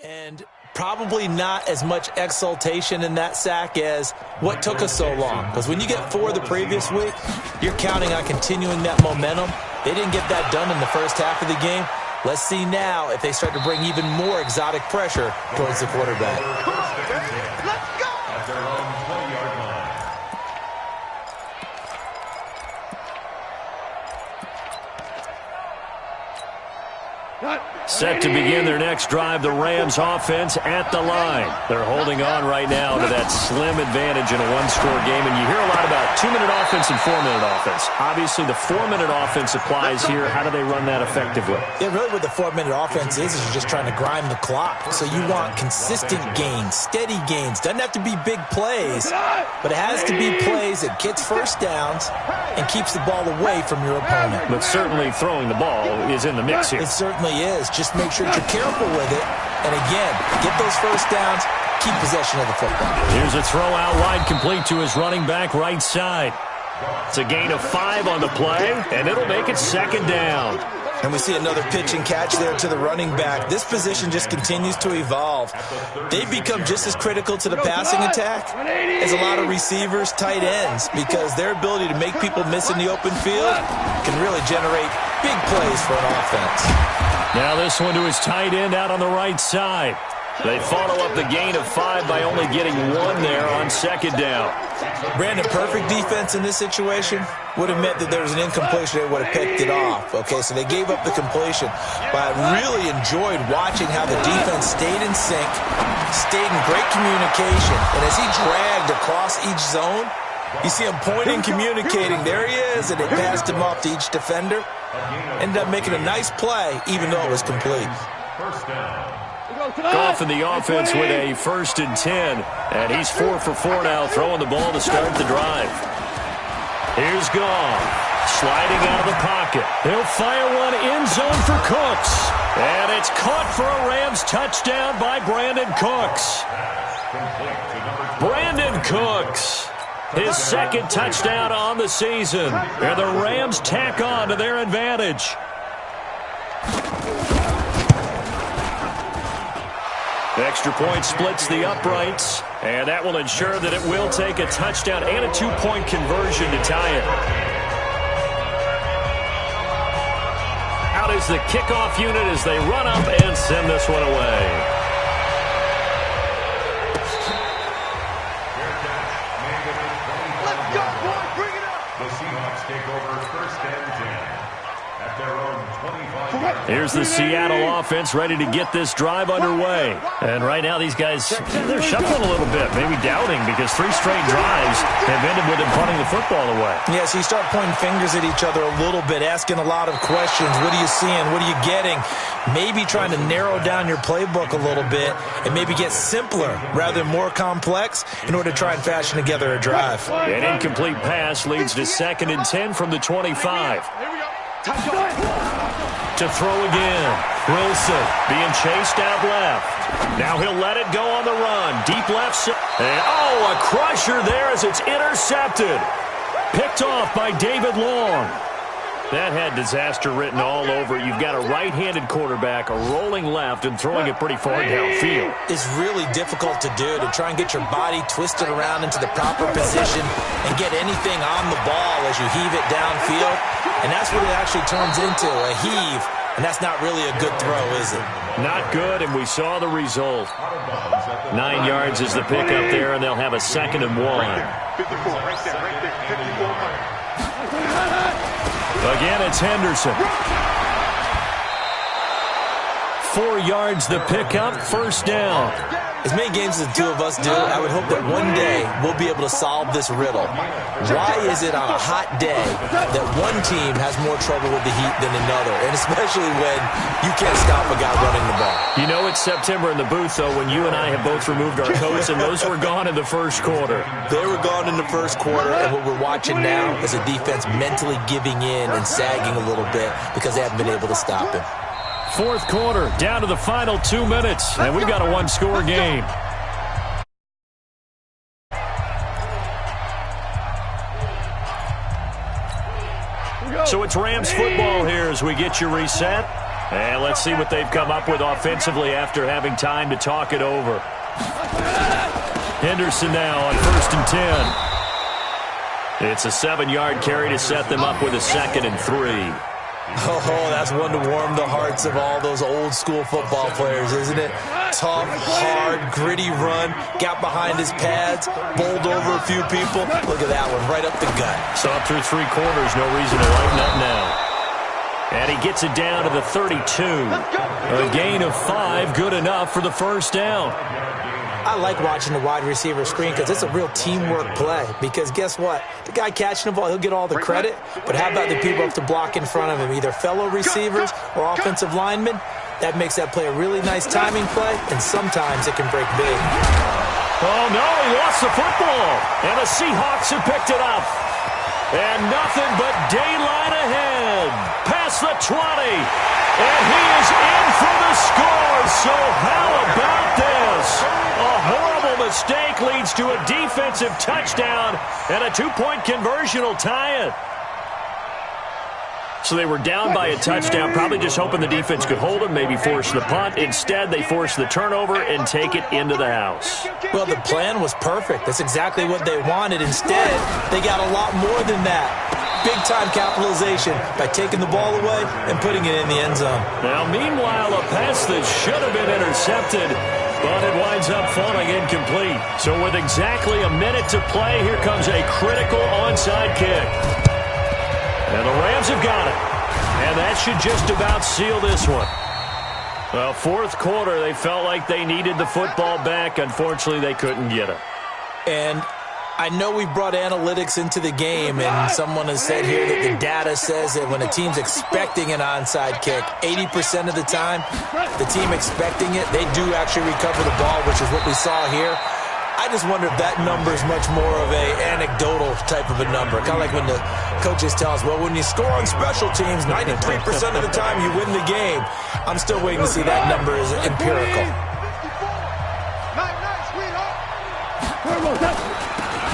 And probably not as much exultation in that sack as what took us so long. Because when you get 4 the previous week, you're counting on continuing that momentum. They didn't get that done in the first half of the game. Let's see now if they start to bring even more exotic pressure towards the quarterback. Let's go! At their own 20-yard line. Set to begin their next drive, the Rams offense at the line. They're holding on right now to that slim advantage in a one-score game, and you hear a lot about 2-minute offense and 4-minute offense. Obviously, the 4-minute offense applies here. How do they run that effectively? Yeah, really what the 4-minute offense is you're just trying to grind the clock. So you want consistent gains, steady gains. Doesn't have to be big plays, but it has to be plays that gets first downs and keeps the ball away from your opponent. But certainly throwing the ball is in the mix here. It certainly is. Just make sure that you're careful with it. And again, get those first downs, keep possession of the football. Here's a throw out wide, complete to his running back right side. It's a gain of 5 on the play, and it'll make it second down. And we see another pitch and catch there to the running back. This position just continues to evolve. They've become just as critical to the passing attack as a lot of receivers, tight ends, because their ability to make people miss in the open field can really generate big plays for an offense. Now this one to his tight end out on the right side. They follow up the gain of 5 by only getting 1 there on second down. Brandon, perfect defense in this situation would have meant that there was an incompletion. They would have picked it off. Okay, so they gave up the completion. But I really enjoyed watching how the defense stayed in sync, stayed in great communication. And as he dragged across each zone, you see him pointing, communicating. There he is, and they passed him off to each defender. Ended up making a nice play, even though it was complete. First down. Goff in the offense with a 1st and 10. And he's 4 for 4 now, throwing the ball to start the drive. Here's Goff, sliding out of the pocket. He'll fire one end zone for Cooks. And it's caught for a Rams touchdown by Brandon Cooks. Brandon Cooks, his second touchdown on the season. And the Rams tack on to their advantage. Extra point splits the uprights, and that will ensure that it will take a touchdown and a 2-point conversion to tie it. Out is the kickoff unit as they run up and send this one away. Let's go, boys! Bring it up! The Seahawks take over 1st and 10 at their own 25-yard line. Here's the Seattle offense ready to get this drive underway. And right now these guys, they're shuffling a little bit, maybe doubting, because 3 straight drives have ended with them punting the football away. Yeah, so you start pointing fingers at each other a little bit, asking a lot of questions. What are you seeing? What are you getting? Maybe trying to narrow down your playbook a little bit and maybe get simpler rather than more complex in order to try and fashion together a drive. An incomplete pass leads to 2nd and 10 from the 25. To throw again. Wilson being chased out left. Now he'll let it go on the run. Deep left side. And a crusher there as it's intercepted. Picked off by David Long. That had disaster written all over. You've got a right-handed quarterback rolling left and throwing it pretty far downfield. It's really difficult to do, to try and get your body twisted around into the proper position and get anything on the ball as you heave it downfield. And that's what it actually turns into, a heave. And that's not really a good throw, is it? Not good, and we saw the result. 9 yards is the pickup there, and they'll have a 2nd and 1. 54, right there, 54. Again, it's Henderson. 4 yards the pickup, 1st down. As many games as the two of us do, I would hope that one day we'll be able to solve this riddle. Why is it on a hot day that one team has more trouble with the heat than another, and especially when you can't stop a guy running the ball? You know it's September in the booth, though, when you and I have both removed our coats, and those were gone in the first quarter. They were gone in the first quarter, and what we're watching now is a defense mentally giving in and sagging a little bit because they haven't been able to stop him. 4th quarter, down to the final 2 minutes, and we've got a 1-score game. So it's Rams football here as we get you reset. And let's see what they've come up with offensively after having time to talk it over. Henderson now on 1st and 10. It's a 7-yard carry to set them up with a 2nd and 3. Oh, that's one to warm the hearts of all those old school football players, isn't it? Tough, hard, gritty run, got behind his pads, bowled over a few people. Look at that one, right up the gut. So up through 3 quarters, no reason to lighten up now. And he gets it down to the 32. A gain of 5, good enough for the first down. I like watching the wide receiver screen because it's a real teamwork play. Because guess what? The guy catching the ball, he'll get all the credit. But how about the people up to block in front of him, either fellow receivers or offensive linemen? That makes that play a really nice timing play, and sometimes it can break big. Oh, no, he lost the football. And the Seahawks have picked it up. And nothing but daylight ahead. Past the 20. And he is in for the score. So how about this? A horrible mistake leads to a defensive touchdown, and a 2-point conversion will tie it. So they were down by a touchdown, probably just hoping the defense could hold them, maybe force the punt. Instead, they force the turnover and take it into the house. Well, the plan was perfect. That's exactly what they wanted. Instead, they got a lot more than that. Big-time capitalization by taking the ball away and putting it in the end zone. Now, meanwhile, a pass that should have been intercepted, but it winds up falling incomplete. So with exactly a minute to play, here comes a critical onside kick. And the Rams have got it. And that should just about seal this one. Well, 4th quarter, they felt like they needed the football back. Unfortunately, they couldn't get it. And I know we brought analytics into the game, and someone has said here that the data says that when a team's expecting an onside kick, 80% of the time, the team expecting it, they do actually recover the ball, which is what we saw here. I just wonder if that number is much more of a anecdotal type of a number. Kind of like when the coaches tell us, well, when you score on special teams, 93% of the time you win the game. I'm still waiting to see that number is empirical.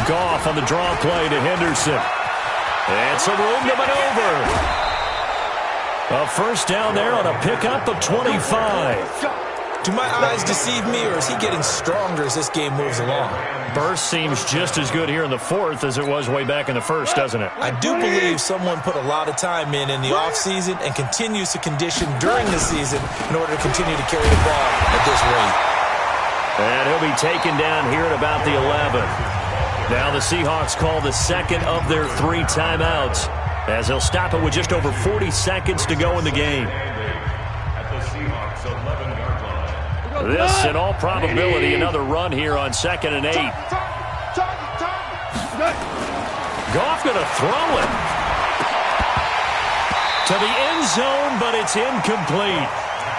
Goff on the draw play to Henderson. And some room to maneuver. A first down there on a pickup of 25. Do my eyes deceive me, or is he getting stronger as this game moves along? Burst seems just as good here in the 4th as it was way back in the 1st, doesn't it? I do believe someone put a lot of time in the offseason and continues to condition during the season in order to continue to carry the ball at this rate. And he'll be taken down here at about the 11. Now the Seahawks call the second of their 3 timeouts, as they'll stop it with just over 40 seconds to go in the game. This, in all probability, another run here on 2nd and 8. Goff going to throw it to the end zone, but it's incomplete.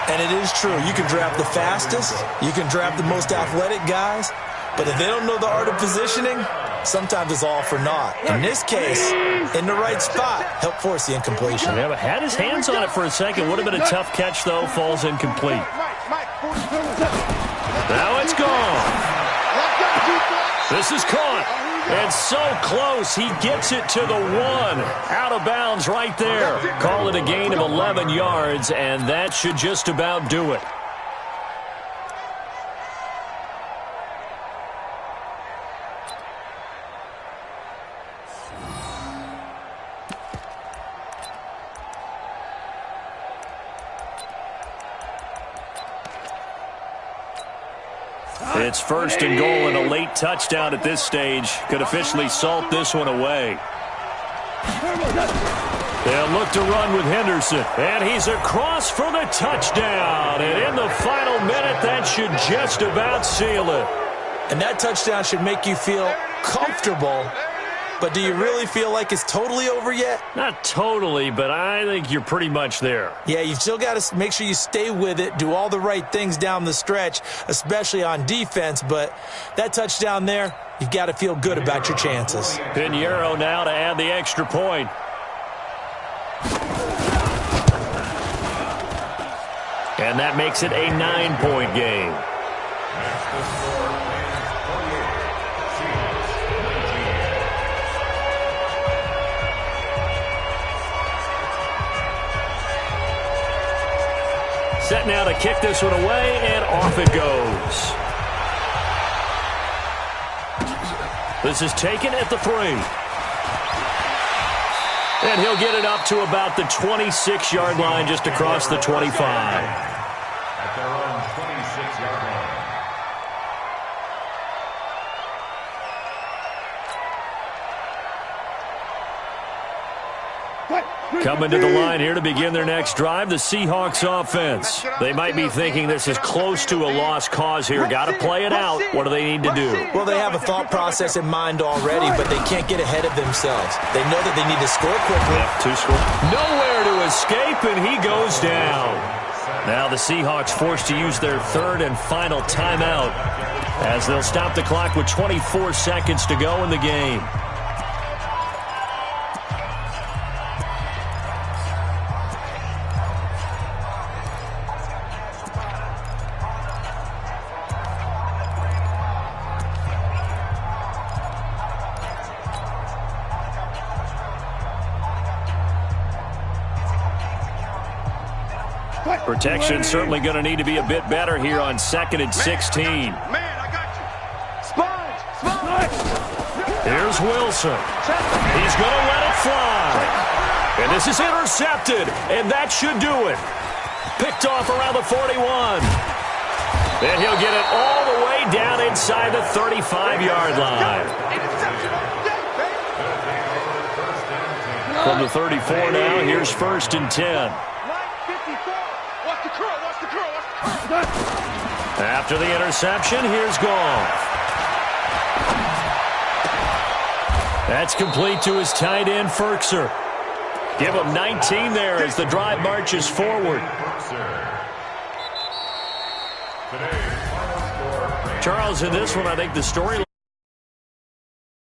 And it is true. You can draft the fastest. You can draft the most athletic guys. But if they don't know the art of positioning, sometimes it's all for naught. In this case, in the right spot, helped force the incompletion. Yeah, but had his hands on it for a second. Would have been a tough catch, though. Falls incomplete. Now it's gone. This is caught. And so close, he gets it to the 1. Out of bounds right there. Call it a gain of 11 yards, and that should just about do it. It's 1st and goal, and a late touchdown at this stage could officially salt this one away. They'll look to run with Henderson, and he's across for the touchdown. And in the final minute, that should just about seal it. And that touchdown should make you feel comfortable. But do you really feel like it's totally over yet? Not totally, but I think you're pretty much there. Yeah, you still got to make sure you stay with it, do all the right things down the stretch, especially on defense. But that touchdown there, you've got to feel good about your chances. Pinheiro now to add the extra point. And that makes it a 9-point game. Set now to kick this one away, and off it goes. This is taken at the 3. And he'll get it up to about the 26-yard line, just across the 25. At their own 26-yard line. Coming to the line here to begin their next drive, the Seahawks offense. They might be thinking this is close to a lost cause here. Got to play it out. What do they need to do? Well, they have a thought process in mind already, but they can't get ahead of themselves. They know that they need to score quickly. Yep, 2 score. Nowhere to escape, and he goes down. Now the Seahawks forced to use their third and final timeout as they'll stop the clock with 24 seconds to go in the game. Protection certainly going to need to be a bit better here on 2nd and 16. Man, I got you. Sponge. Here's Wilson. He's going to let it fly. And this is intercepted, and that should do it. Picked off around the 41. And he'll get it all the way down inside the 35-yard line. From the 34 now, here's 1st and 10. After the interception, here's Goff. That's complete to his tight end, Ferkser. Give him 19 there as the drive marches forward. Charles, in this one, I think the story